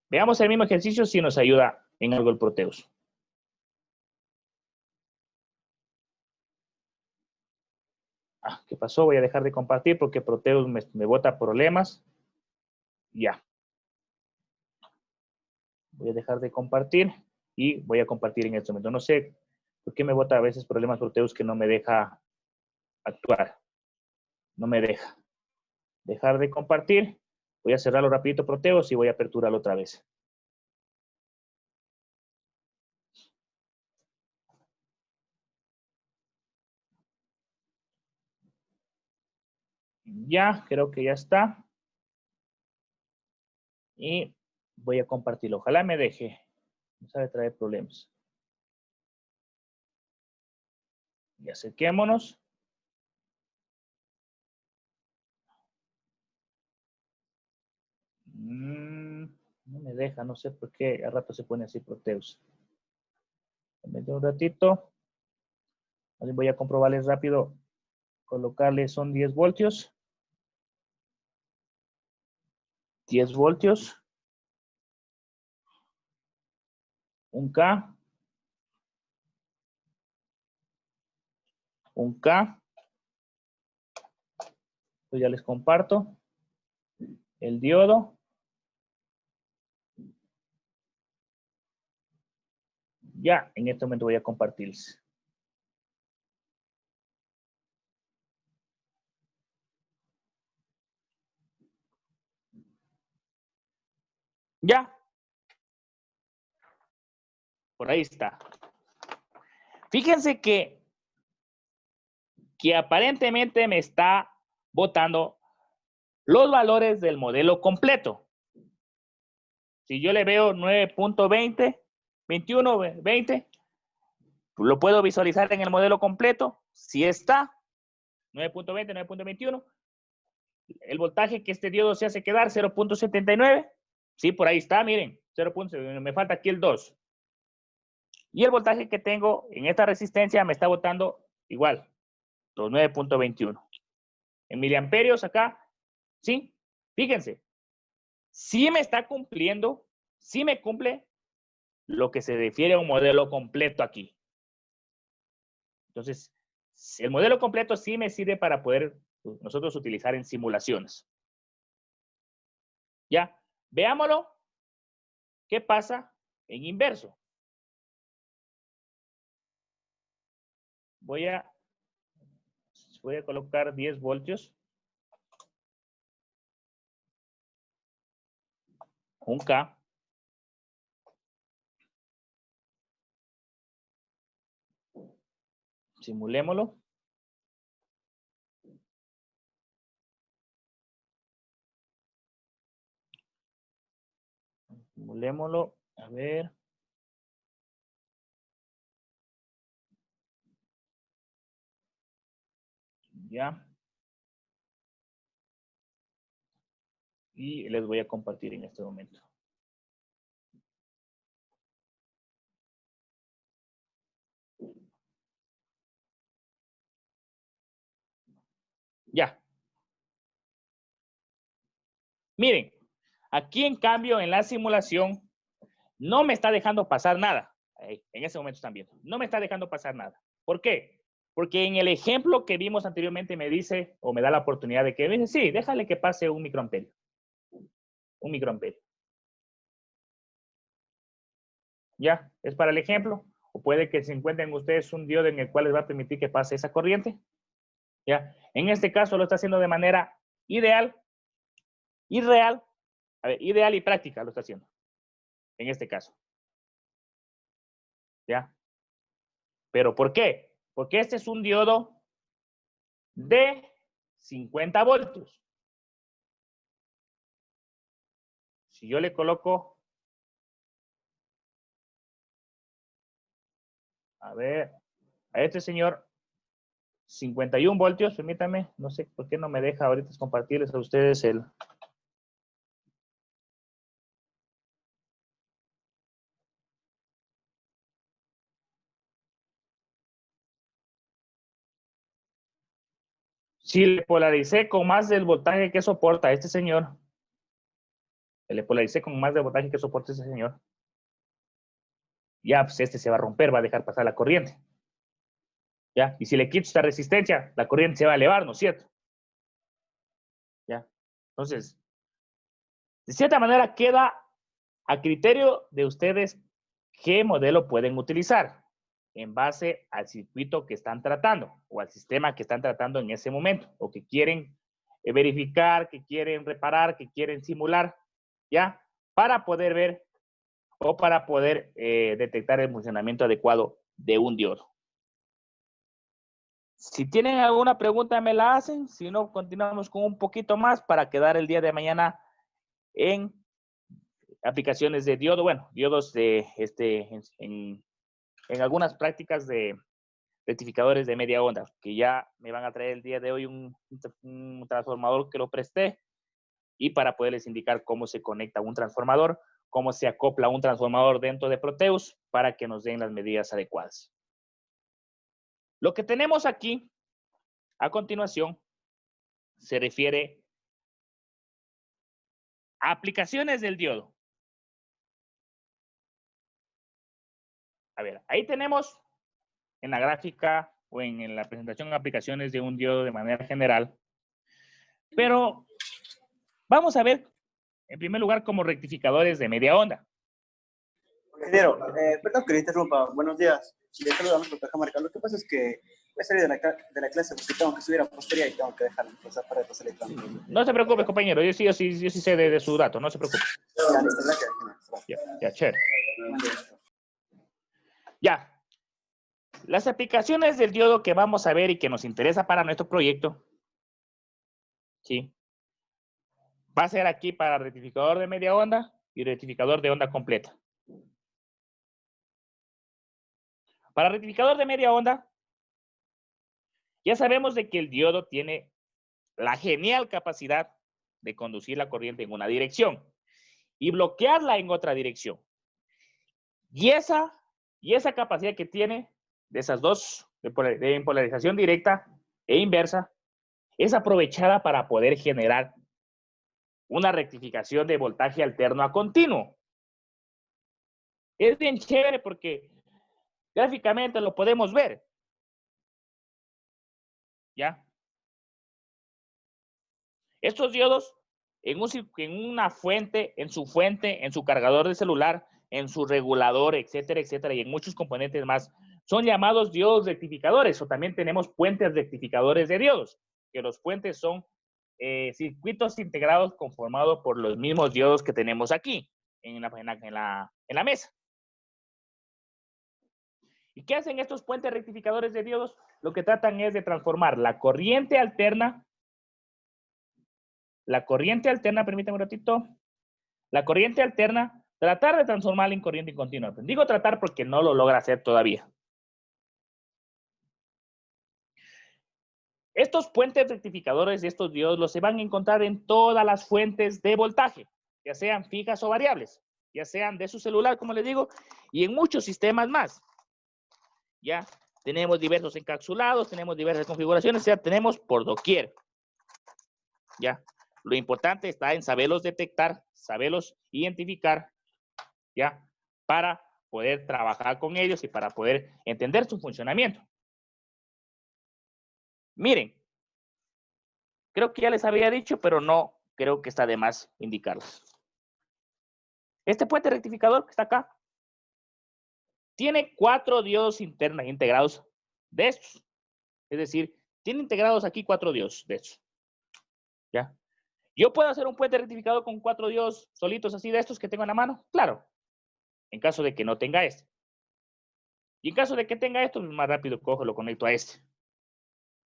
Veamos el mismo ejercicio si nos ayuda en algo el Proteus. ¿Qué pasó? Voy a dejar de compartir porque Proteus me bota problemas. Ya. Voy a dejar de compartir y voy a compartir en este momento. No sé por qué me bota a veces problemas Proteus que no me deja actuar. No me deja. Dejar de compartir. Voy a cerrarlo rapidito Proteus y voy a aperturarlo otra vez. Ya, creo que ya está. Y voy a compartirlo. Ojalá me deje. No sabe traer problemas. Y acerquémonos. No me deja, no sé por qué. A rato se pone así Proteus. Un ratito. Voy a comprobarles rápido. Colocarle son 10 voltios. 10 voltios. 1K. 1K. Pues ya les comparto. El diodo. Ya, en este momento voy a compartirles. Ya. Por ahí está. Fíjense que aparentemente me está botando los valores del modelo completo. Si yo le veo 9.20, 21, 20, lo puedo visualizar en el modelo completo. Si está 9.20, 9.21, el voltaje que este diodo se hace quedar 0.79. Sí, por ahí está, miren, 0.79, me falta aquí el 2. Y el voltaje que tengo en esta resistencia me está botando igual, los 9.21. En miliamperios acá, ¿sí? Fíjense, sí me está cumpliendo, sí me cumple lo que se refiere a un modelo completo aquí. Entonces, el modelo completo sí me sirve para poder nosotros utilizar en simulaciones. Ya, veámoslo. ¿Qué pasa en inverso? Voy a colocar 10 voltios. 1K. Simulémoslo. Simulémoslo. A ver. Ya. Y les voy a compartir en este momento. Ya. Miren, aquí en cambio en la simulación no me está dejando pasar nada. En ese momento están viendo. No me está dejando pasar nada. ¿Por qué? Porque en el ejemplo que vimos anteriormente me dice, o me da la oportunidad de que me dice, sí, déjale que pase un microamperio. Un microamperio. Ya, es para el ejemplo. O puede que se encuentren ustedes un diodo en el cual les va a permitir que pase esa corriente. Ya, en este caso lo está haciendo de manera ideal, irreal, a ver, ideal y práctica lo está haciendo. En este caso. ¿Ya? ¿Pero por qué? Porque este es un diodo de 50 voltios. Si yo le coloco, a ver, a este señor 51 voltios, permítame, no sé por qué no me deja ahorita compartirles a ustedes el... Si le polaricé con más del voltaje que soporta este señor, le polaricé con más del voltaje que soporta este señor, ya pues este se va a romper, va a dejar pasar la corriente. ¿Ya? Y si le quito esta resistencia, la corriente se va a elevar, ¿no es cierto? ¿Ya? Entonces, de cierta manera queda a criterio de ustedes qué modelo pueden utilizar en base al circuito que están tratando o al sistema que están tratando en ese momento o que quieren verificar, que quieren reparar, que quieren simular, ¿ya? Para poder ver o para poder detectar el funcionamiento adecuado de un diodo. Si tienen alguna pregunta, me la hacen. Si no, continuamos con un poquito más para quedar el día de mañana en aplicaciones de diodo. Bueno, diodos de en algunas prácticas de rectificadores de media onda, que ya me van a traer el día de hoy un transformador que lo presté y para poderles indicar cómo se conecta un transformador, cómo se acopla un transformador dentro de Proteus para que nos den las medidas adecuadas. Lo que tenemos aquí a continuación se refiere a aplicaciones del diodo. A ver, ahí tenemos en la gráfica o en la presentación aplicaciones de un diodo de manera general. Pero vamos a ver, en primer lugar, como rectificadores de media onda. Ingeniero, perdón que le interrumpa. Buenos días. Le saludo a nuestro Cajamarca. Lo que pasa es que voy a salir de la clase porque tengo que subir a postería y tengo que dejar los aparatos electrónicos. No se preocupe, compañero. Yo sí sé de su dato. No se preocupe. Ya, listo. Gracias. Ya, chévere. Ya. Las aplicaciones del diodo que vamos a ver y que nos interesa para nuestro proyecto, ¿sí? Va a ser aquí para rectificador de media onda y rectificador de onda completa. Para rectificador de media onda, ya sabemos de que el diodo tiene la genial capacidad de conducir la corriente en una dirección y bloquearla en otra dirección. Y esa capacidad que tiene de esas dos, de polarización directa e inversa, es aprovechada para poder generar una rectificación de voltaje alterno a continuo. Es bien chévere porque gráficamente lo podemos ver. ¿Ya? Estos diodos en una fuente, en su cargador de celular, en su regulador, etcétera, etcétera, y en muchos componentes más, son llamados diodos rectificadores, o también tenemos puentes rectificadores de diodos, que los puentes son circuitos integrados conformados por los mismos diodos que tenemos aquí, en la mesa. ¿Y qué hacen estos puentes rectificadores de diodos? Lo que tratan es de transformar la corriente alterna, permítanme un ratito, la corriente alterna, tratar de transformarla en corriente continua. Digo tratar porque no lo logra hacer todavía. Estos puentes rectificadores de estos diodos se van a encontrar en todas las fuentes de voltaje, ya sean fijas o variables, ya sean de su celular, como les digo, y en muchos sistemas más. Ya tenemos diversos encapsulados, tenemos diversas configuraciones, ya tenemos por doquier. ¿ya? Lo importante está en saberlos detectar, saberlos identificar, ¿ya? Para poder trabajar con ellos y para poder entender su funcionamiento. Miren, creo que ya les había dicho, pero no creo que está de más indicarlos. Este puente rectificador que está acá tiene 4 diodos internos integrados de estos. Es decir, tiene integrados aquí 4 diodos de estos. ¿Ya? ¿Yo puedo hacer un puente rectificador con 4 diodos solitos así de estos que tengo en la mano? Claro, en caso de que no tenga este. Y en caso de que tenga esto, más rápido cojo, lo conecto a este.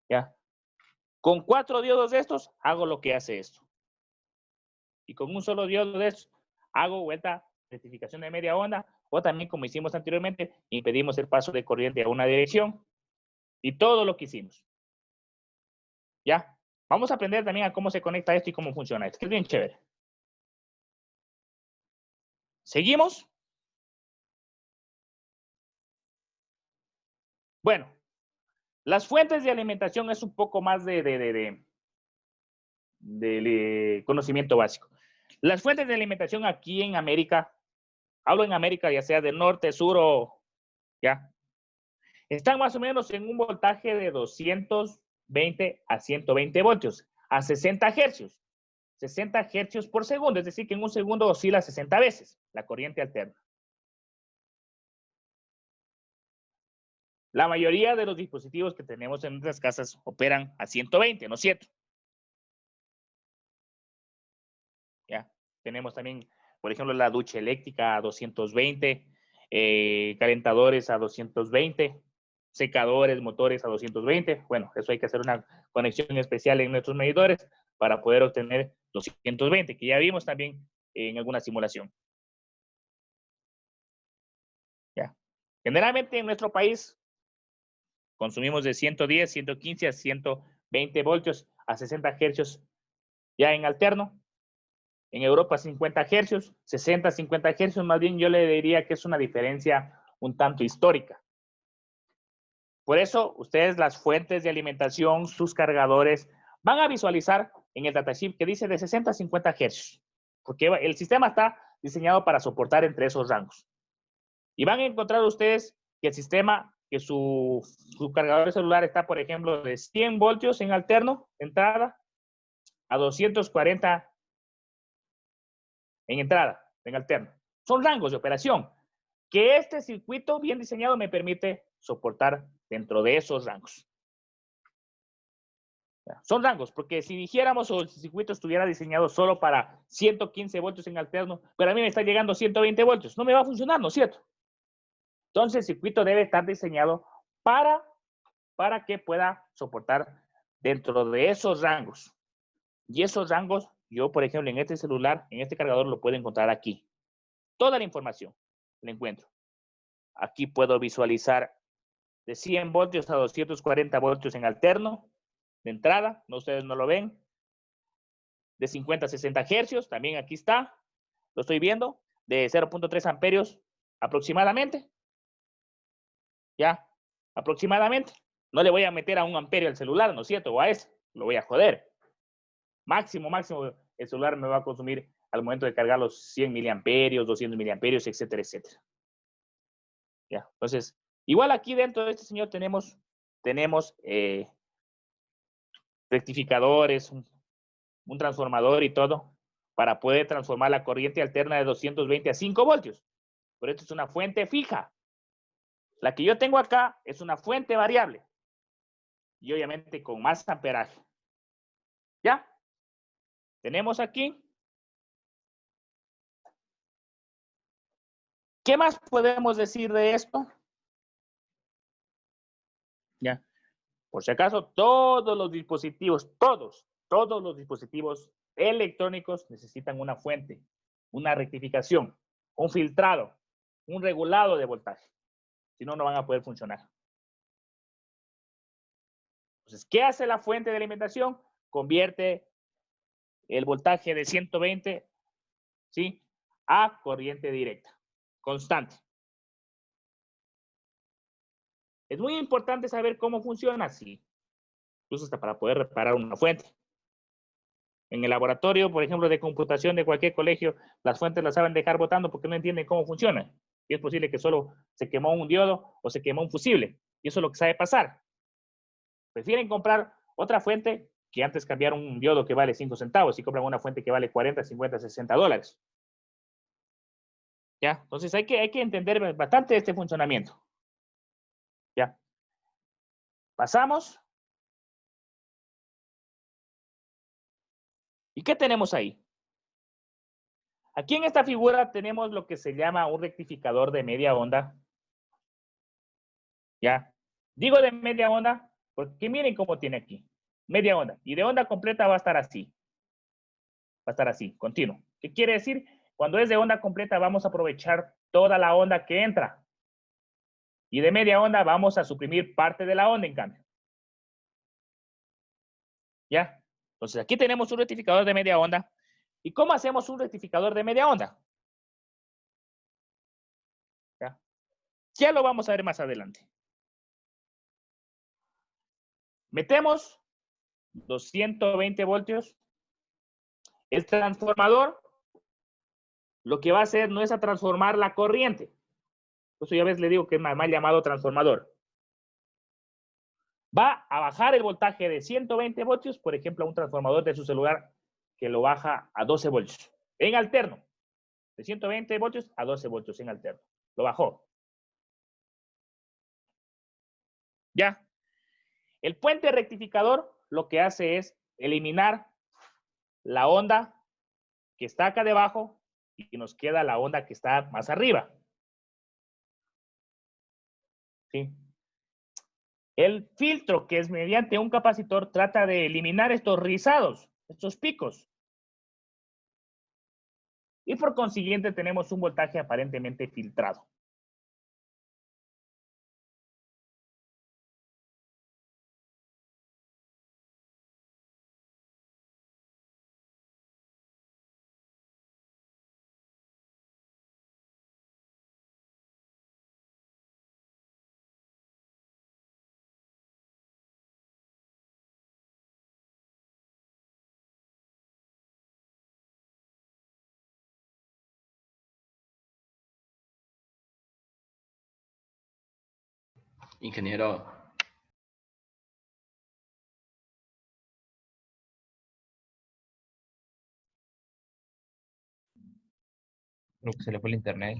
¿Ya? Con 4 diodos de estos, hago lo que hace esto. Y con un solo diodo de estos, hago vuelta, rectificación de media onda, o también, como hicimos anteriormente, impedimos el paso de corriente a una dirección. Y todo lo que hicimos. ¿Ya? Vamos a aprender también a cómo se conecta esto y cómo funciona esto, que es bien chévere. ¿Seguimos? Bueno, las fuentes de alimentación es un poco más de conocimiento básico. Las fuentes de alimentación aquí en América, hablo en América, ya sea de norte, sur o ya, están más o menos en un voltaje de 220 a 120 voltios, a 60 hercios. 60 hercios por segundo, es decir, que en un segundo oscila 60 veces la corriente alterna. La mayoría de los dispositivos que tenemos en nuestras casas operan a 120, ¿no es cierto? ¿Ya? Tenemos también, por ejemplo, la ducha eléctrica a 220, calentadores a 220, secadores, motores a 220. Bueno, eso hay que hacer una conexión especial en nuestros medidores para poder obtener 220, que ya vimos también en alguna simulación. ¿Ya? Generalmente en nuestro país consumimos de 110, 115 a 120 voltios a 60 hercios ya en alterno. En Europa 50 hercios, 60, 50 hercios, más bien yo le diría que es una diferencia un tanto histórica. Por eso, ustedes las fuentes de alimentación, sus cargadores, van a visualizar en el datasheet que dice de 60 a 50 hercios, porque el sistema está diseñado para soportar entre esos rangos. Y van a encontrar ustedes que el sistema, que su cargador celular está, por ejemplo, de 100 voltios en alterno, entrada, a 240 en entrada, en alterno. Son rangos de operación que este circuito bien diseñado me permite soportar dentro de esos rangos. Son rangos, porque si dijéramos o el circuito estuviera diseñado solo para 115 voltios en alterno, pero a mí me está llegando 120 voltios, no me va a funcionar, ¿no es cierto? Entonces el circuito debe estar diseñado para que pueda soportar dentro de esos rangos. Y esos rangos, yo por ejemplo en este celular, en este cargador lo puedo encontrar aquí. Toda la información la encuentro. Aquí puedo visualizar de 100 voltios a 240 voltios en alterno, de entrada, no, ustedes no lo ven. De 50 a 60 hercios, también aquí está, lo estoy viendo, de 0.3 amperios aproximadamente. Ya, aproximadamente. No le voy a meter a 1 amperio al celular, ¿no es cierto? O a ese, lo voy a joder. Máximo, el celular me va a consumir al momento de cargar los 100 miliamperios, 200 miliamperios, etcétera, etcétera. Ya, entonces, igual aquí dentro de este señor tenemos rectificadores, un transformador y todo, para poder transformar la corriente alterna de 220 a 5 voltios. Pero esto es una fuente fija. La que yo tengo acá es una fuente variable. Y obviamente con más amperaje. ¿Ya? Tenemos aquí. ¿Qué más podemos decir de esto? ¿Ya? Por si acaso, todos los dispositivos, todos los dispositivos electrónicos necesitan una fuente, una rectificación, un filtrado, un regulado de voltaje. Si no, no van a poder funcionar. Entonces, ¿qué hace la fuente de alimentación? Convierte el voltaje de 120, ¿sí?, a corriente directa, constante. Es muy importante saber cómo funciona así, incluso hasta para poder reparar una fuente. En el laboratorio, por ejemplo, de computación de cualquier colegio, las fuentes las saben dejar botando porque no entienden cómo funcionan. Y es posible que solo se quemó un diodo o se quemó un fusible. Y eso es lo que sabe pasar. Prefieren comprar otra fuente que antes cambiar un diodo que vale 5 centavos y compran una fuente que vale 40, 50, 60 dólares. ¿Ya? Entonces hay que entender bastante este funcionamiento. ¿Ya? Pasamos. ¿Y qué tenemos ahí? Aquí en esta figura tenemos lo que se llama un rectificador de media onda. ¿Ya? Digo de media onda porque miren cómo tiene aquí. Media onda. Y de onda completa va a estar así. Va a estar así, continuo. ¿Qué quiere decir? Cuando es de onda completa vamos a aprovechar toda la onda que entra. Y de media onda vamos a suprimir parte de la onda, en cambio. ¿Ya? Entonces aquí tenemos un rectificador de media onda. ¿Y cómo hacemos un rectificador de media onda? ¿Ya? Ya lo vamos a ver más adelante. Metemos los 120 voltios. El transformador lo que va a hacer no es a transformar la corriente. Por eso ya ves, le digo que es mal llamado transformador. Va a bajar el voltaje de 120 voltios, por ejemplo, a un transformador de su celular que lo baja a 12 voltios. En alterno. De 120 voltios a 12 voltios en alterno. Lo bajó. ¿Ya? El puente rectificador lo que hace es eliminar la onda que está acá debajo y nos queda la onda que está más arriba. ¿Sí? El filtro, que es mediante un capacitor, trata de eliminar estos rizados, estos picos. Y por consiguiente tenemos un voltaje aparentemente filtrado. Ingeniero, Creo que se le fue el internet.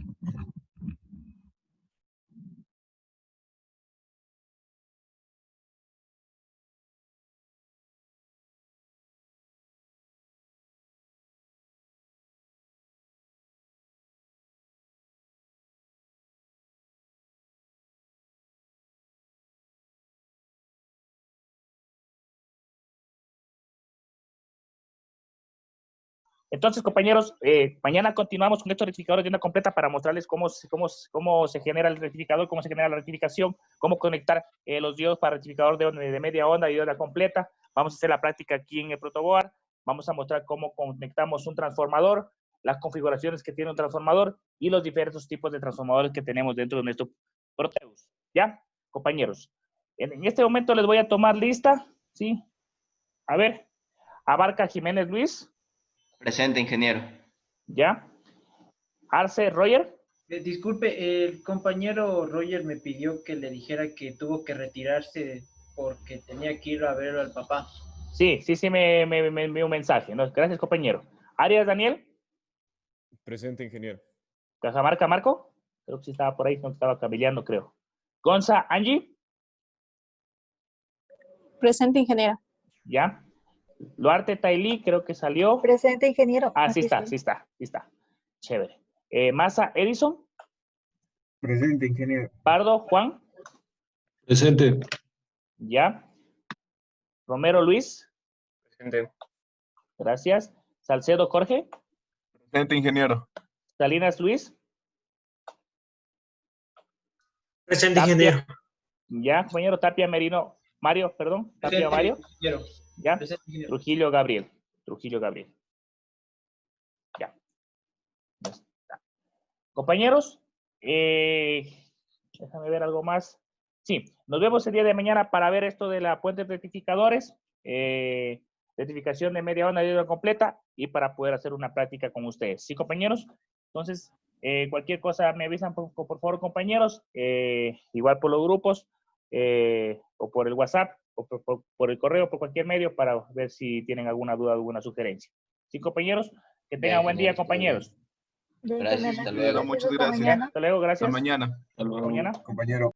Entonces, compañeros, mañana continuamos con estos rectificadores de onda completa para mostrarles cómo se genera el rectificador, cómo se genera la rectificación, cómo conectar los diodos para rectificador de media onda y de onda completa. Vamos a hacer la práctica aquí en el protoboard. Vamos a mostrar cómo conectamos un transformador, las configuraciones que tiene un transformador y los diversos tipos de transformadores que tenemos dentro de nuestro Proteus. ¿Ya, compañeros? En este momento les voy a tomar lista, ¿sí? A ver, Abarca Jiménez Luis. presente, ingeniero. ¿Ya? Arce Roger. Disculpe, el compañero Roger me pidió que le dijera que tuvo que retirarse porque tenía que ir a ver al papá. Sí, me envió un mensaje. ¿No? Gracias, compañero. Arias Daniel. Presente, ingeniero. Cajamarca Marco. Creo que sí estaba por ahí, no estaba cambiando, creo. Gonza Angie. Presente, ingeniero. ¿Ya? Luarte Tailí, creo que salió. Presente, ingeniero. Ah, sí está. Chévere. Massa Edison. Presente, ingeniero. Pardo Juan. Presente. ¿Ya? Romero Luis. Presente. Gracias. Salcedo Jorge. Presente, ingeniero. Salinas Luis. Presente, Tapia. ingeniero. Ya, compañero. Tapia Merino. Mario, perdón. Tapia Presente, Mario. ingeniero. ¿Ya? Presente, ingeniero. Trujillo Gabriel. Ya. Ya está. Compañeros, déjame ver algo más. Sí, nos vemos el día de mañana para ver esto de la puente de rectificadores. Les certificación de media onda de ayuda completa y para poder hacer una práctica con ustedes. ¿Sí, compañeros? Entonces, cualquier cosa me avisan, por favor, compañeros, igual por los grupos, o por el WhatsApp, o por el correo, por cualquier medio, para ver si tienen alguna duda, alguna sugerencia. ¿Sí, compañeros? Que tengan buen día, compañeros. Gracias, hasta Luego, luego. muchas gracias. Hasta luego, gracias. Hasta mañana. Hasta mañana. Compañero.